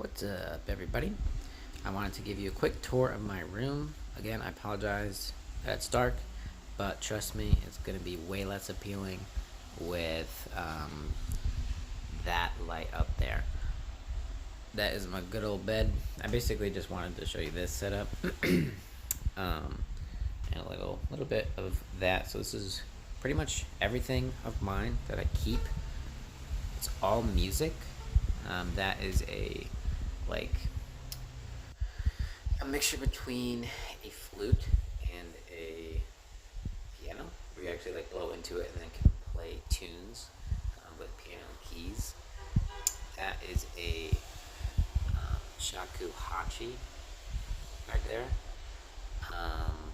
What's up, everybody? I wanted to give you a quick tour of my room. Again, I apologize that it's dark, but trust me, it's going to be way less appealing with that light up there. That is my good old bed. I basically just wanted to show you this setup, and a little bit of that. So this is pretty much everything of mine that I keep. It's all music. That is like a mixture between a flute and a piano, where you actually like blow into it and then can play tunes with piano keys. That is a shakuhachi right there, um,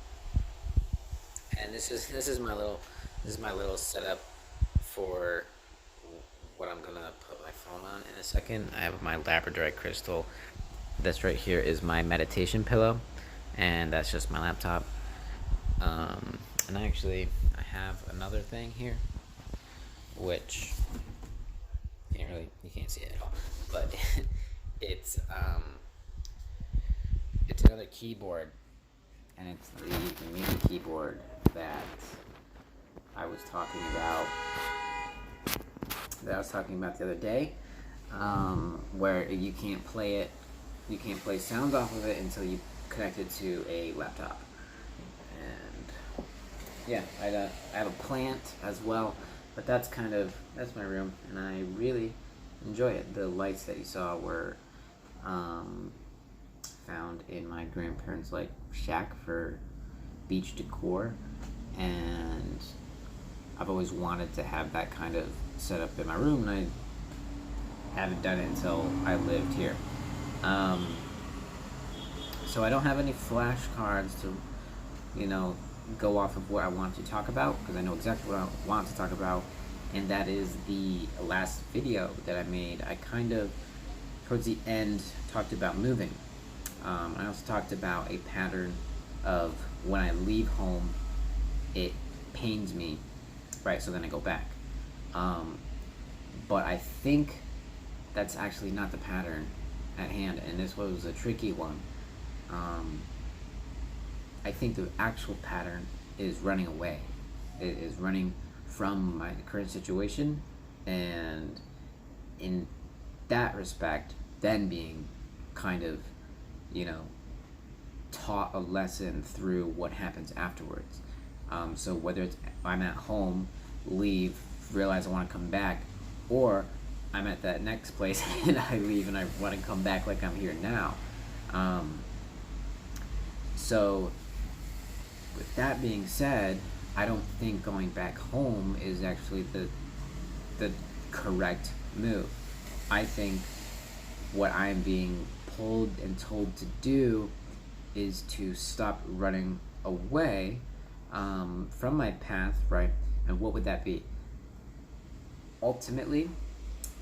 and this is my little setup for what I'm gonna put my phone on in a second. I have my Labradorite crystal. This right here is my meditation pillow, and that's just my laptop. And I have another thing here, which you can't see it at all, but it's it's another keyboard, and it's the MIDI keyboard that I was talking about the other day, where you can't play sounds off of it until you connect it to a laptop. And yeah, I have a plant as well, but that's my room, and I really enjoy it. The lights that you saw were found in my grandparents' like shack for beach decor, and I've always wanted to have that kind of setup in my room, and I haven't done it until I lived here. So I don't have any flashcards to, go off of what I want to talk about, because I know exactly what I want to talk about, and that is the last video that I made. I towards the end, talked about moving. I also talked about a pattern of when I leave home, it pains me, right? So then I go back. But I think that's actually not the pattern at hand, and this was a tricky one. I think the actual pattern is running away. It is running from my current situation, and in that respect, then being kind of, taught a lesson through what happens afterwards. So whether it's I'm at home, leave, realize I want to come back, or I'm at that next place and I leave and I want to come back like I'm here now. So with that being said, I don't think going back home is actually the correct move. I think what I'm being pulled and told to do is to stop running away from my path, right? And what would that be? Ultimately,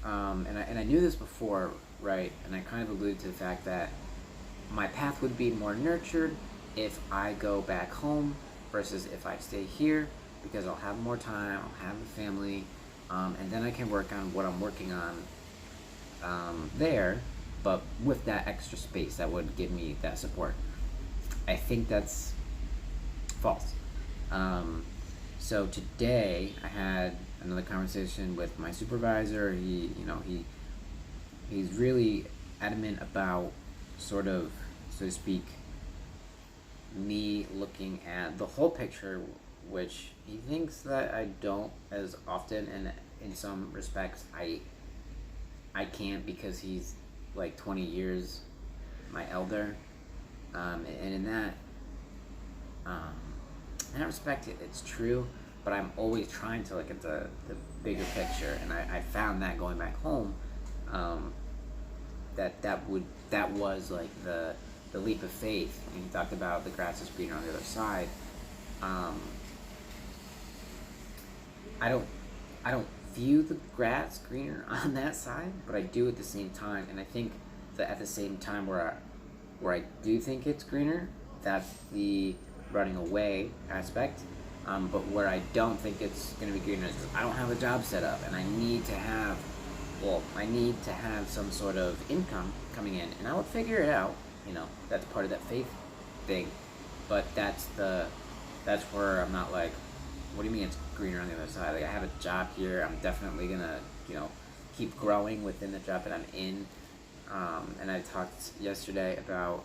and I knew this before, right? And I kind of alluded to the fact that my path would be more nurtured if I go back home versus if I stay here, because I'll have more time, I'll have a family, and then I can work on what I'm working on there, but with that extra space that would give me that support. I think that's false. So today I had another conversation with my supervisor. He's really adamant about sort of, so to speak, me looking at the whole picture, which he thinks that I don't as often, and in some respects I can't, because he's like 20 years my elder, and in that respect it's true, but I'm always trying to look at the bigger picture, and I found that going back home, that was like the leap of faith. And he talked about the grass is greener on the other side. I don't view the grass greener on that side, but I do at the same time, and I think that at the same time where I do think it's greener, that's the running away aspect. But where I don't think it's going to be greener is because I don't have a job set up, and I need to have well, I need to have some sort of income coming in, and I would figure it out. You know, that's part of that faith thing. But that's where I'm not like, what do you mean it's greener on the other side? Like, I have a job here. I'm definitely gonna, keep growing within the job that I'm in. And I talked yesterday about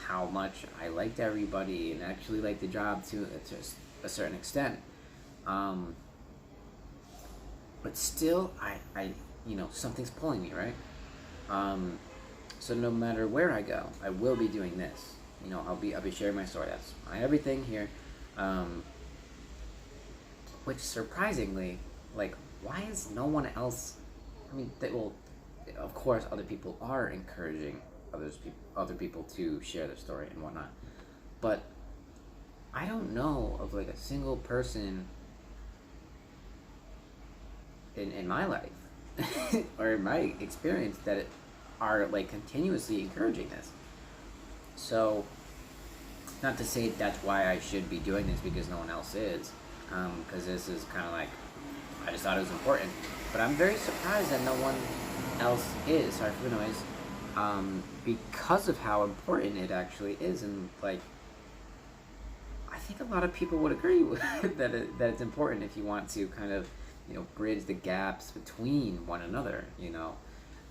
how much I liked everybody and actually liked the job to a certain extent. Um, but still, something's pulling me, right? Um, so no matter where I go, I will be doing this. I'll be sharing my story. That's my everything here. Um, which surprisingly, like, why is no one else? I mean, of course, other people are encouraging other people to share their story and whatnot, but I don't know of like a single person in my life or in my experience that are like continuously encouraging this. So, not to say that's why I should be doing this because no one else is, because this is kind of like, I just thought it was important. But I'm very surprised that no one else is. Sorry for the noise. Because of how important it actually is, and like, I think a lot of people would agree with that it's important if you want to kind of, bridge the gaps between one another.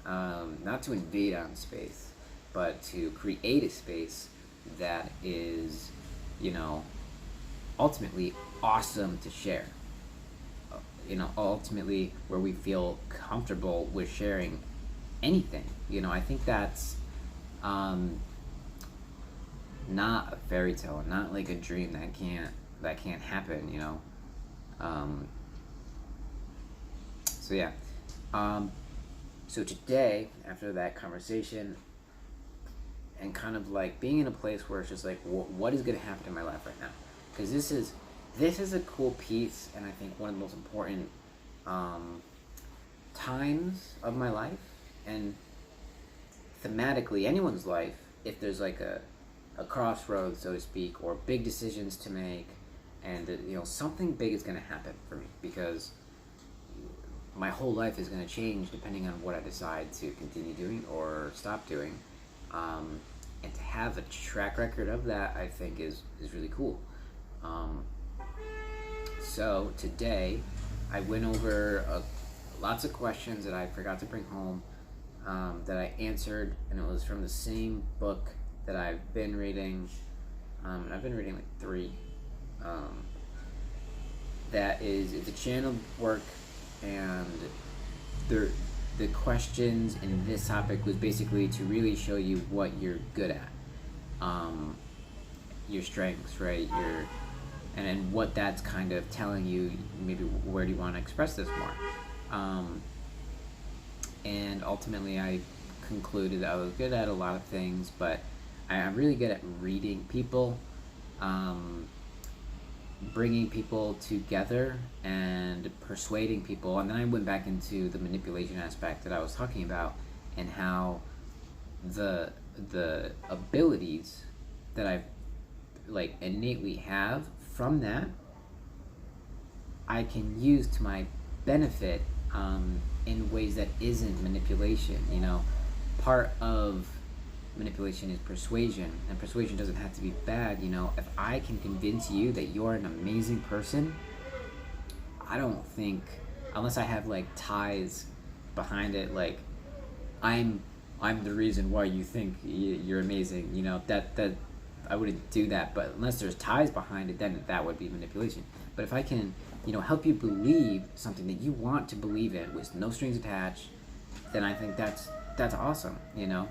Not to invade on space, but to create a space that is, ultimately awesome to share. Ultimately where we feel comfortable with sharing anything. I think that's not a fairy tale, not like a dream that can't happen. So yeah. So today, after that conversation, and kind of like being in a place where it's just like, what is going to happen in my life right now? Because this is a cool piece, and I think one of the most important times of my life, and thematically anyone's life. If there's like a crossroads, so to speak, or big decisions to make, and something big is going to happen for me, because my whole life is going to change depending on what I decide to continue doing or stop doing. And to have a track record of that, I think is really cool. So today, I went over lots of questions that I forgot to bring home, that I answered, and it was from the same book that I've been reading. And I've been reading like 3. It's a channeled work, and the questions in this topic was basically to really show you what you're good at, your strengths, right? And what that's kind of telling you. Maybe where do you want to express this more? And ultimately, I concluded that I was good at a lot of things, but I'm really good at reading people, bringing people together and persuading people. And then I went back into the manipulation aspect that I was talking about, and how the abilities that I like innately have from that I can use to my benefit, in ways that isn't manipulation. Part of manipulation is persuasion, and persuasion doesn't have to be bad. If I can convince you that you're an amazing person, I don't think, unless I have like ties behind it, like I'm the reason why you think you're amazing. That I wouldn't do that. But unless there's ties behind it, then that would be manipulation. But if I can, help you believe something that you want to believe in with no strings attached, then I think that's awesome. And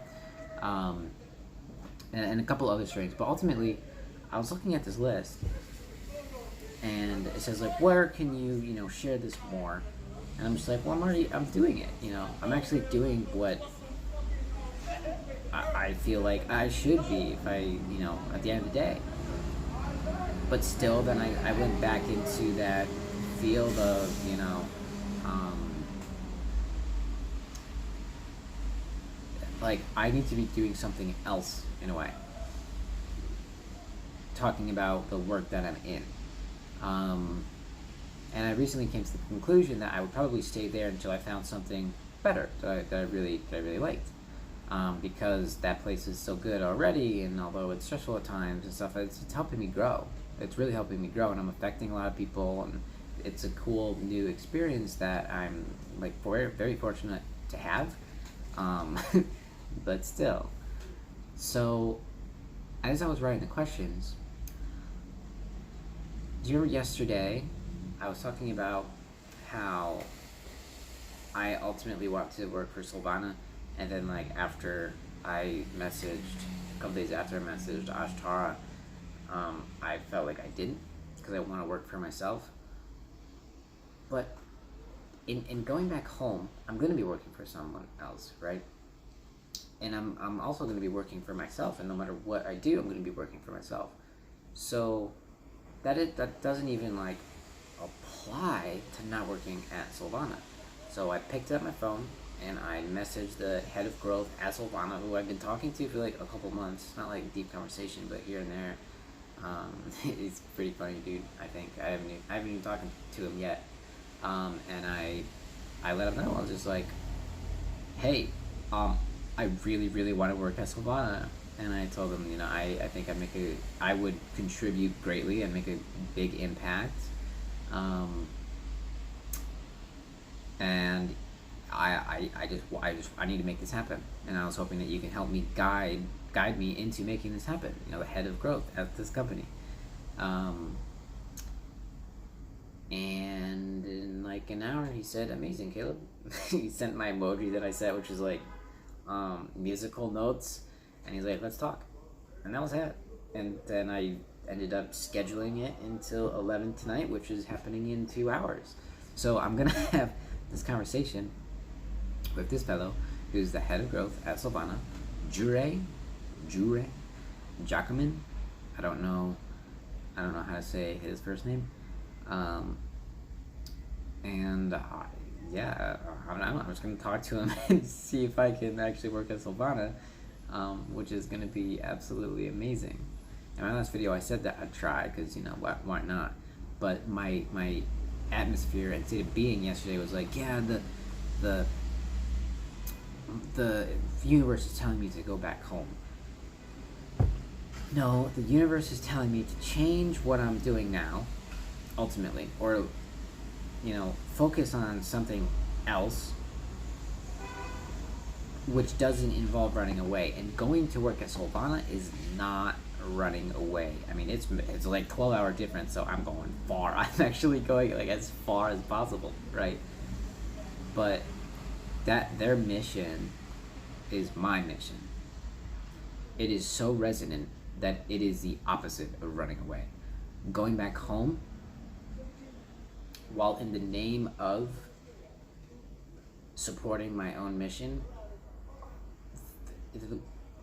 a couple other strings. But ultimately, I was looking at this list, and it says like, where can you share this more? And I'm just like, well, I'm doing it. I'm actually doing what I feel like I should be if I, at the end of the day. But still, then I went back into that field of, like, I need to be doing something else in a way. Talking about the work that I'm in. And I recently came to the conclusion that I would probably stay there until I found something better that I really liked. Because that place is so good already, and although it's stressful at times and stuff, it's helping me grow. It's really helping me grow, and I'm affecting a lot of people, and it's a cool new experience that I'm like very fortunate to have. Um, but still, so as I was writing the questions, do you remember yesterday I was talking about how I ultimately want to work for Soulvana, and then like after I messaged a couple days after I messaged Ashtara, I felt like I didn't because I want to work for myself. But in going back home, I'm going to be working for someone else, right? And I'm also going to be working for myself, and no matter what I do, I'm going to be working for myself. So that doesn't even like apply to not working at Soulvana. So I picked up my phone and I messaged the head of growth at Soulvana, who I've been talking to for like a couple months. Not like deep conversation, but here and there. He's pretty funny dude. I think I haven't even talked to him yet. And I let him know. I was just like, hey, I really want to work at Soulvana. And I told him, you know, I think I would contribute greatly and make a big impact. And I need to make this happen. And I was hoping that you can help me guide me into making this happen. You know, the head of growth at this company. And in like an hour, he said, "Amazing, Caleb." He sent my emoji that I sent, which is like musical notes, and he's like, "Let's talk," and that was it. And then I ended up scheduling it until 11 tonight, which is happening in 2 hours. So I'm gonna have this conversation with this fellow who's the head of growth at Soulvana, Jure Jacquemin. I don't know how to say his first name. Yeah, I don't know. I'm just gonna talk to him and see if I can actually work at Soulvana, which is gonna be absolutely amazing. In my last video, I said that I'd try because, you know, why not? But my atmosphere and state of being yesterday was like, yeah, the universe is telling me to go back home. No, the universe is telling me to change what I'm doing now, ultimately, or, you know, focus on something else which doesn't involve running away. And going to work at Soulvana is not running away. I mean, it's like 12-hour difference, so I'm going far. I'm actually going like as far as possible, right? But that their mission is my mission. It is so resonant that it is the opposite of running away. Going back home, while in the name of supporting my own mission,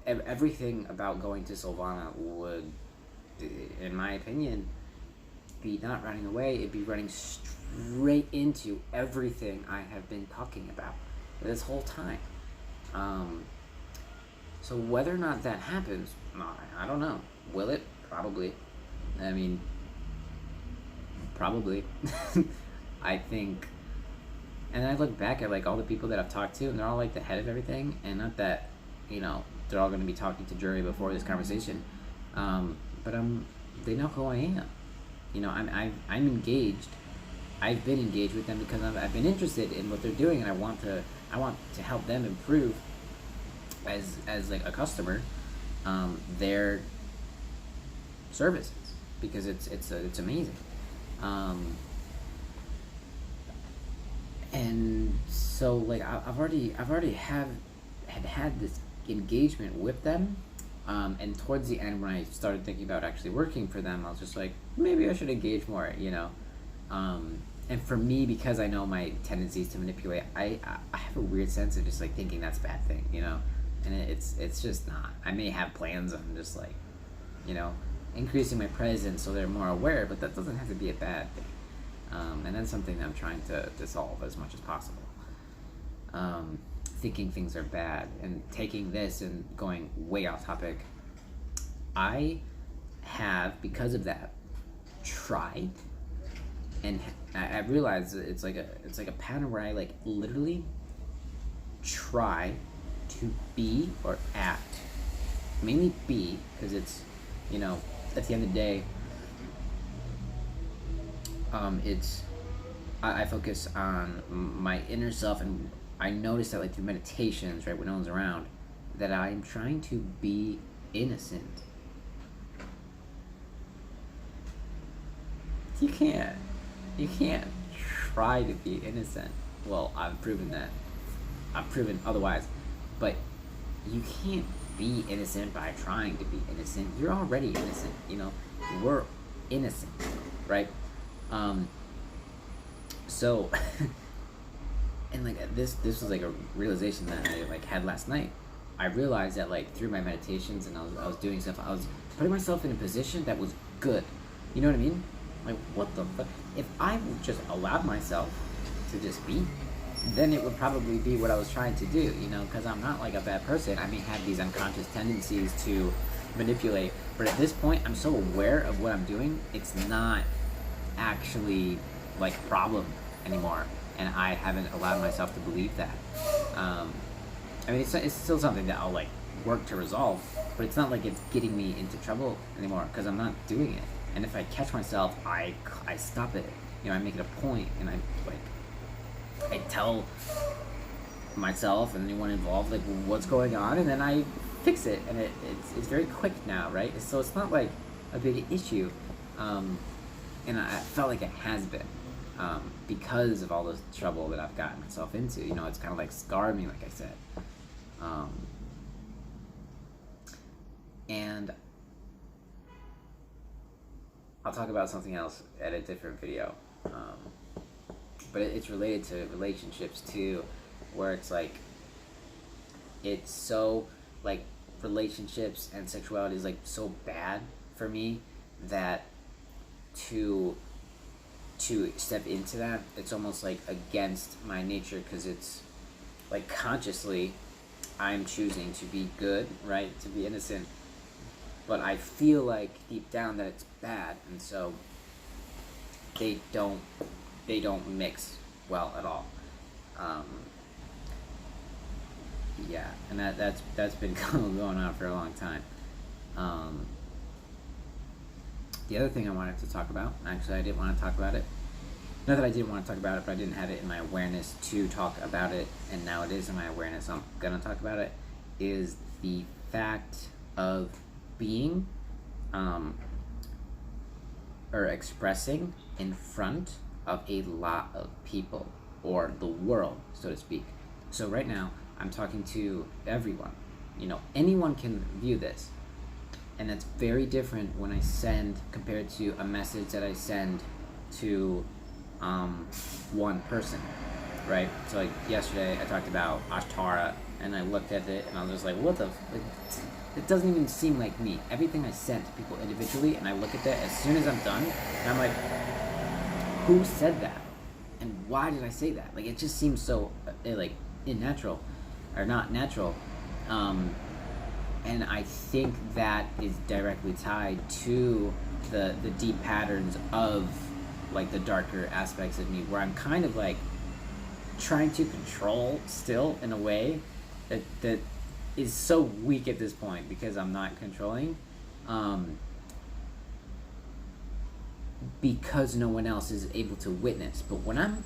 everything about going to Soulvana would, in my opinion, be not running away. It'd be running straight into everything I have been talking about this whole time. So whether or not that happens, I don't know. Will it? Probably. I mean, probably. I think, and I look back at like all the people that I've talked to, and they're all like the head of everything, and not that, you know, they're all going to be talking to Jury before this conversation, but they know who I am. You know, I'm engaged. I've been engaged with them because I've been interested in what they're doing, and I want to help them improve as like a customer, their services, because it's amazing. And so like I've already had this engagement with them, and towards the end, when I started thinking about actually working for them, I was just like, maybe I should engage more, you know. And for me, because I know my tendencies to manipulate, I have a weird sense of just like thinking that's a bad thing, you know. And it's just not. I may have plans on just like, you know, increasing my presence so they're more aware, but that doesn't have to be a bad thing. And that's something that I'm trying to solve as much as possible. Thinking things are bad and taking this and going way off topic. I have, because of that, tried, and I realized that it's like a pattern where I like literally try to be or act, mainly be, because it's, you know, at the end of the day, it's, I focus on my inner self, and I notice that, like, through meditations, right, when no one's around, that I'm trying to be innocent. You can't. You can't try to be innocent. Well, I've proven that. I've proven otherwise. But you can't be innocent by trying to be innocent. You're already innocent, you know? We're innocent, right? So, and like this was like a realization that I like had last night. I realized that, like, through my meditations, and I was doing stuff, I was putting myself in a position that was good. You know what I mean? Like, what the fuck? If I just allowed myself to just be, then it would probably be what I was trying to do, you know, because I'm not like a bad person. I may have these unconscious tendencies to manipulate, but at this point, I'm so aware of what I'm doing, it's not actually like a problem anymore, and I haven't allowed myself to believe that. I mean, it's still something that I'll like work to resolve, but it's not like it's getting me into trouble anymore because I'm not doing it. And if I catch myself, I stop it. You know, I make it a point, and I tell myself and anyone involved like what's going on, and then I fix it, and it's very quick now, right? So it's not like a big issue, and I felt like it has been, because of all the trouble that I've gotten myself into. You know, it's kind of like scarred me, like I said, and I'll talk about something else at a different video, but it's related to relationships too, where it's like, it's so, like, relationships and sexuality is like so bad for me that to step into that, it's almost like against my nature, because it's like consciously I'm choosing to be good, right, to be innocent, but I feel like deep down that it's bad, and so they don't mix well at all. Yeah, and that's been going on for a long time. The other thing I wanted to talk about, actually I didn't want to talk about it. Not that I didn't want to talk about it, but I didn't have it in my awareness to talk about it, and now it is in my awareness, so I'm gonna talk about it, is the fact of being, or expressing in front of a lot of people, or the world, so to speak. So right now, I'm talking to everyone. You know, anyone can view this. And that's very different when I send, compared to a message that I send to one person, right? So like yesterday, I talked about Ashtara, and I looked at it, and I was just like, what the... It doesn't even seem like me. Everything I sent to people individually, and I look at that as soon as I'm done, and I'm like, who said that? And why did I say that? Like, it just seems so, like, unnatural, or not natural. And I think that is directly tied to the deep patterns of, like, the darker aspects of me, where I'm kind of, like, trying to control still in a way that is so weak at this point, because I'm not controlling, because no one else is able to witness. But when I'm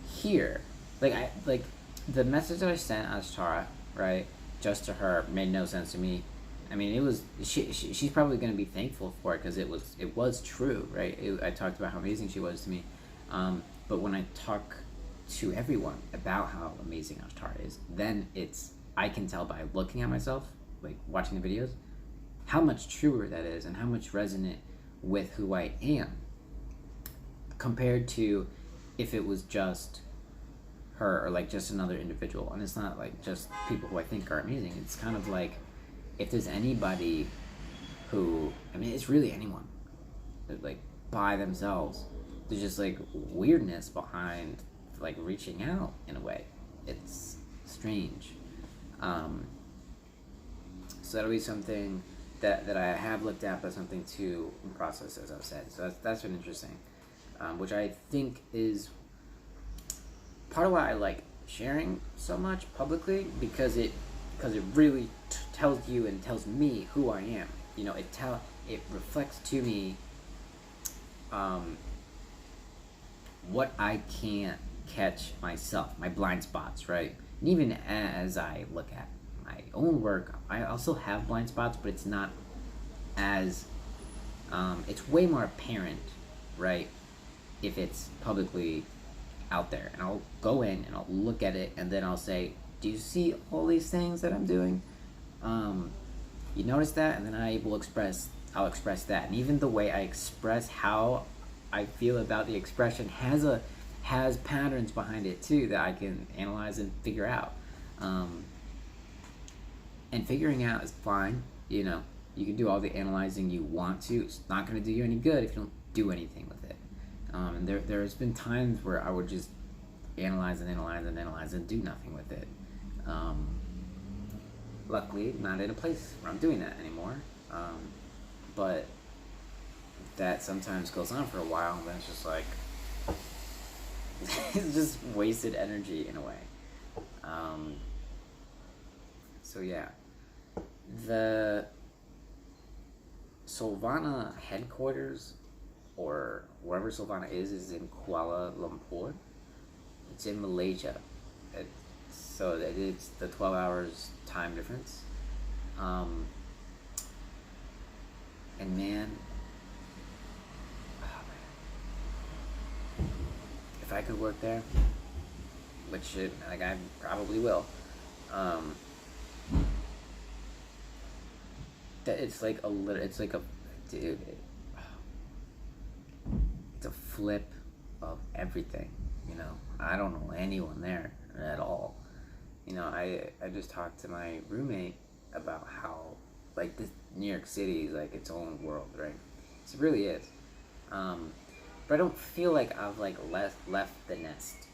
here, like the message that I sent Ashtara, right, just to her, made no sense to me. I mean, it was she's probably going to be thankful for it, because it was true, right? I talked about how amazing she was to me, but when I talk to everyone about how amazing Ashtara is, then I can tell by looking at myself, like watching the videos, how much truer that is, and how much resonant with who I am, compared to if it was just her, or like just another individual. And it's not like just people who I think are amazing. It's kind of like, if there's anybody who, I mean, it's really anyone, like by themselves, there's just like weirdness behind like reaching out in a way. It's strange. So that'll be something that I have looked at, but something to process, as I've said. So that's been interesting, which I think is part of why I like sharing so much publicly because it really tells you and tells me who I am. You know, it reflects to me what I can't catch myself, my blind spots, right? And even as I look at my own work, I also have blind spots, but it's not as it's way more apparent, right? If it's publicly out there, and I'll go in and I'll look at it, and then I'll say, "Do you see all these things that I'm doing? You notice that?" And then I'll express that, and even the way I express how I feel about the expression has patterns behind it too that I can analyze and figure out. And figuring out is fine, you know. You can do all the analyzing you want to. It's not going to do you any good if you don't do anything with it. And there's been times where I would just analyze and analyze and analyze and do nothing with it. Luckily, not in a place where I'm doing that anymore. But that sometimes goes on for a while, and then it's just like it's just wasted energy in a way. So yeah, the Soulvana headquarters, or wherever Soulvana is in Kuala Lumpur. It's in Malaysia. So it's the 12 hours time difference. And man, if I could work there, which like I probably will, that it's like dude, it's a flip of everything, you know. I don't know anyone there at all. You know, I just talked to my roommate about how, like, this New York City is like its own world, right? It really is. But I don't feel like I've like left the nest,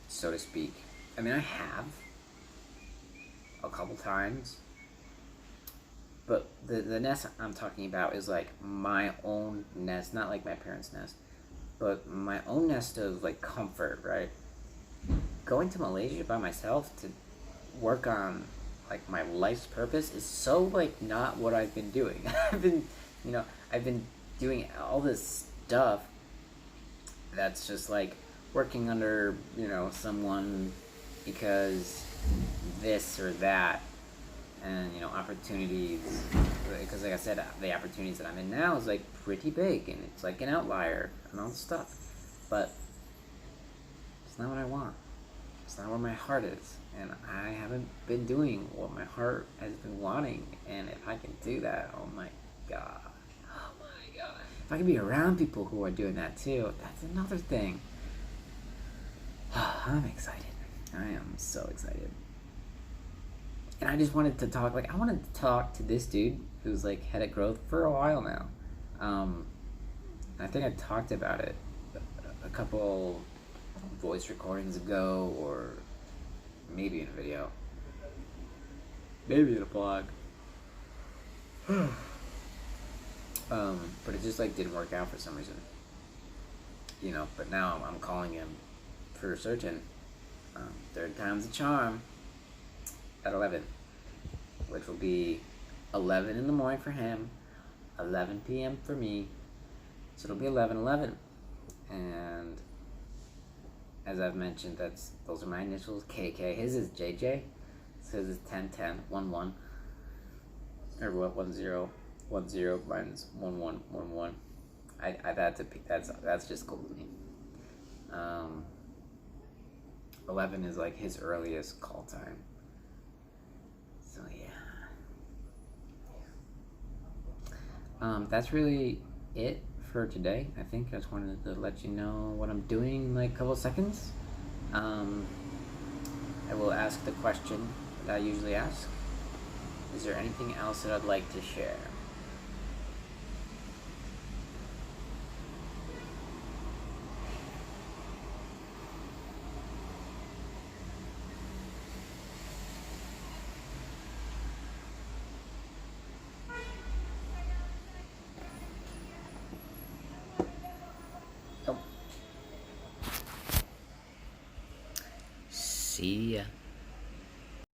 so to speak. I mean, I have a couple times, but the nest I'm talking about is like my own nest, not like my parents' nest, but my own nest of like comfort, right? Going to Malaysia by myself to work on like my life's purpose is so like not what I've been doing. I've been doing all this stuff that's just like working under, you know, someone because this or that, and you know, opportunities, because like I said, the opportunities that I'm in now is like pretty big, and it's like an outlier and all this stuff, but it's not what I want. It's not where my heart is, and I haven't been doing what my heart has been wanting. And if I can do that, oh my god, if I can be around people who are doing that too, that's another thing. I'm excited. I am so excited. And I just wanted to talk, like, I wanted to talk to this dude who's like head of growth for a while now. I think I talked about it a couple voice recordings ago, or maybe in a video, maybe in a blog. But it just like didn't work out for some reason, you know. But now I'm calling him for certain. Third time's a charm. At 11, which will be 11 in the morning for him, 11 p.m. for me. So it'll be 11:11, and as I've mentioned, those are my initials, KK. His is JJ, so his is 101011, or what, 1010, mine's 1111. That's just cool to me. 11 is like his earliest call time. So yeah. That's really it for today. I think I just wanted to let you know what I'm doing in like a couple seconds. I will ask the question that I usually ask. Is there anything else that I'd like to share? See ya.